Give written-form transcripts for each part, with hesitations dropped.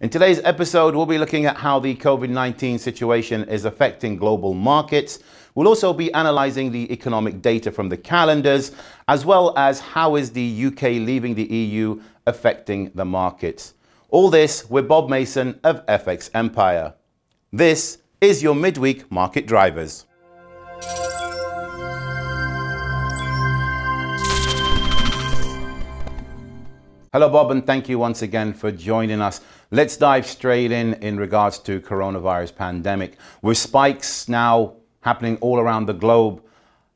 In today's episode, we'll be looking at how the COVID-19 situation is affecting global markets. We'll also be analysing the economic data from the calendars, as well as how is the UK leaving the EU affecting the markets. All this with Bob Mason of FX Empire. This is your Midweek Market Drivers. Hello, Bob, and thank you once again for joining us. Let's dive straight in regards to coronavirus pandemic. With spikes now happening all around the globe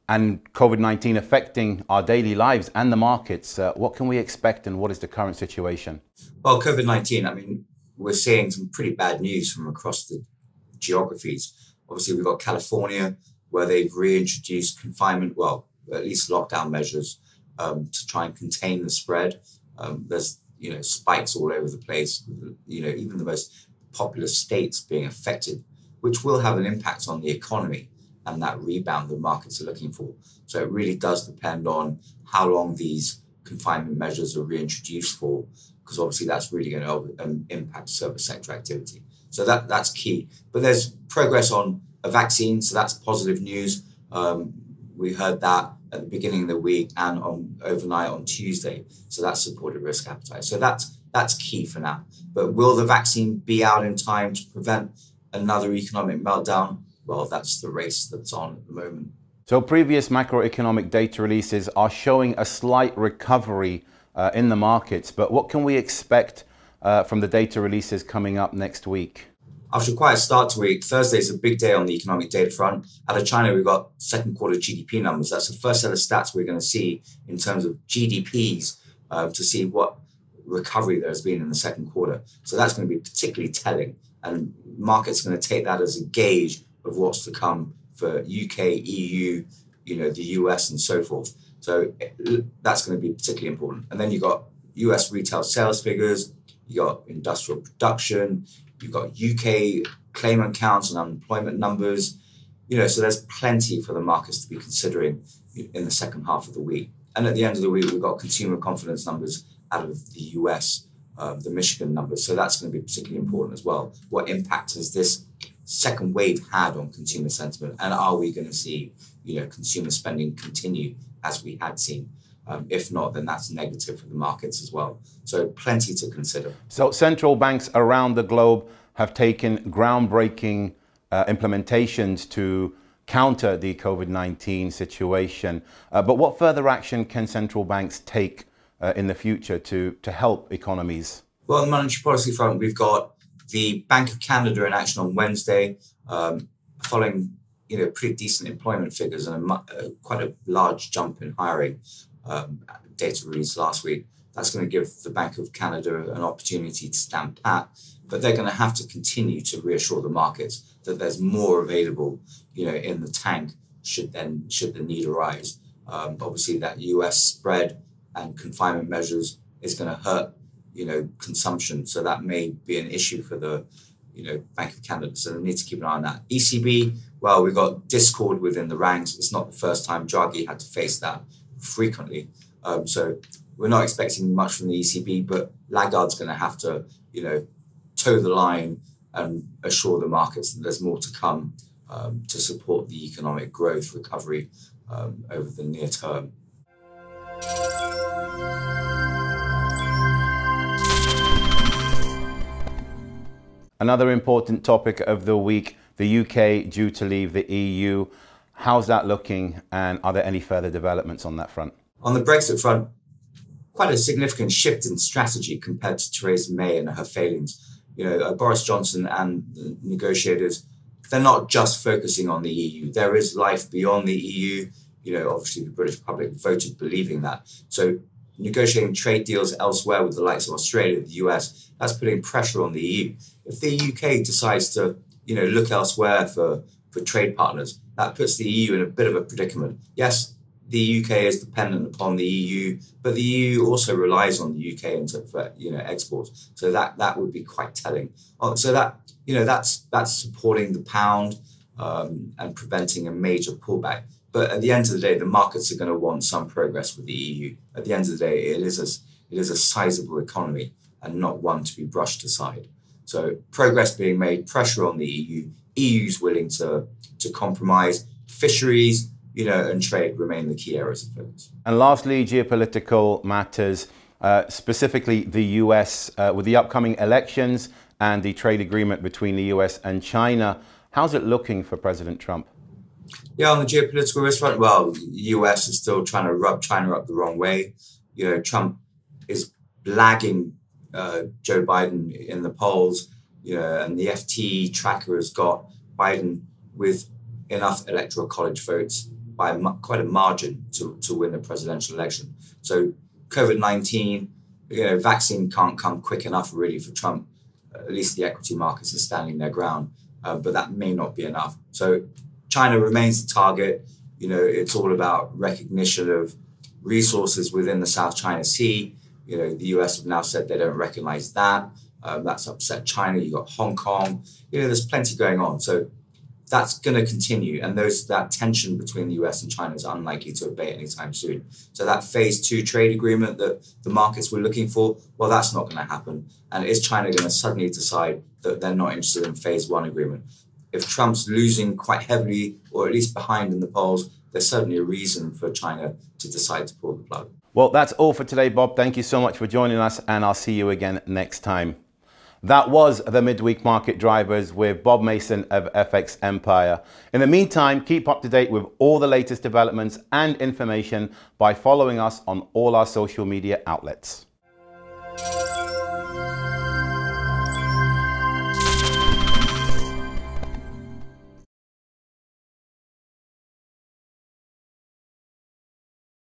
and COVID-19 affecting our daily lives and the markets, what can we expect and what is the current situation? Well, COVID-19, I mean, we're seeing some pretty bad news from across the geographies. Obviously, we've got California, where they've reintroduced confinement, well, at least lockdown measures to try and contain the spread. There's, spikes all over the place, even the most populous states being affected, which will have an impact on the economy and that rebound the markets are looking for. So it really does depend on how long these confinement measures are reintroduced for, because obviously that's really going to impact service sector activity. So that's key. But there's progress on a vaccine, so that's positive news. We heard that at the beginning of the week and overnight on Tuesday. So that supported risk appetite. So that's key for now. But will the vaccine be out in time to prevent another economic meltdown? Well, that's the race that's on at the moment. So previous macroeconomic data releases are showing a slight recovery in the markets. But what can we expect from the data releases coming up next week? After quite a start to week, Thursday is a big day on the economic data front. Out of China, we've got second quarter GDP numbers. That's the first set of stats we're going to see in terms of GDPs to see what recovery there has been in the second quarter. So that's going to be particularly telling. And markets are going to take that as a gauge of what's to come for UK, EU, the US and so forth. So that's going to be particularly important. And then you've got US retail sales figures, you got industrial production, you've got UK claimant counts and unemployment numbers, so there's plenty for the markets to be considering in the second half of the week. And at the end of the week, we've got consumer confidence numbers out of the US, the Michigan numbers. So that's going to be particularly important as well. What impact has this second wave had on consumer sentiment? And are we going to see, consumer spending continue as we had seen? If not, then that's negative for the markets as well. So plenty to consider. So central banks around the globe have taken groundbreaking implementations to counter the COVID-19 situation. But what further action can central banks take in the future to help economies? Well, on the monetary policy front, we've got the Bank of Canada in action on Wednesday, following pretty decent employment figures and quite a large jump in hiring. Data released last week. That's going to give the Bank of Canada an opportunity to stand pat, but they're going to have to continue to reassure the markets that there's more available, in the tank should the need arise. Obviously, that US spread and confinement measures is going to hurt, consumption. So that may be an issue for the, Bank of Canada. So they need to keep an eye on that. ECB, well, we've got discord within the ranks. It's not the first time Draghi had to face that frequently. So we're not expecting much from the ECB, but Lagarde's going to have to, toe the line and assure the markets that there's more to come to support the economic growth recovery over the near term. Another important topic of the week, the UK due to leave the EU. How's that looking, and are there any further developments on that front? On the Brexit front, quite a significant shift in strategy compared to Theresa May and her failings. Boris Johnson and the negotiators, they're not just focusing on the EU. There is life beyond the EU. Obviously the British public voted believing that. So negotiating trade deals elsewhere with the likes of Australia, the US, that's putting pressure on the EU. If the UK decides to, look elsewhere for trade partners, that puts the EU in a bit of a predicament. Yes, the UK is dependent upon the EU, but the EU also relies on the UK for exports. So that would be quite telling. So that's supporting the pound and preventing a major pullback. But at the end of the day, the markets are going to want some progress with the EU. At the end of the day, it is a sizable economy and not one to be brushed aside. So progress being made, pressure on the EU. EU's willing to compromise. Fisheries, and trade remain the key areas of focus. And lastly, geopolitical matters, specifically the US, with the upcoming elections and the trade agreement between the US and China. How's it looking for President Trump? Yeah, on the geopolitical risk front, well, the US is still trying to rub China up the wrong way. Trump is lagging Joe Biden in the polls, and the FT tracker has got Biden with enough electoral college votes by quite a margin to win the presidential election. So COVID-19, vaccine can't come quick enough really for Trump. At least the equity markets are standing their ground, but that may not be enough. So China remains the target. It's all about recognition of resources within the South China Sea. The US have now said they don't recognize that. That's upset China. You've got Hong Kong. There's plenty going on. So that's going to continue. And that tension between the US and China is unlikely to abate anytime soon. So that phase 2 trade agreement that the markets were looking for, well, that's not going to happen. And is China going to suddenly decide that they're not interested in phase 1 agreement? If Trump's losing quite heavily, or at least behind in the polls, there's certainly a reason for China to decide to pull the plug. Well, that's all for today, Bob. Thank you so much for joining us, and I'll see you again next time. That was the Midweek Market Drivers with Bob Mason of FX Empire. In the meantime, keep up to date with all the latest developments and information by following us on all our social media outlets.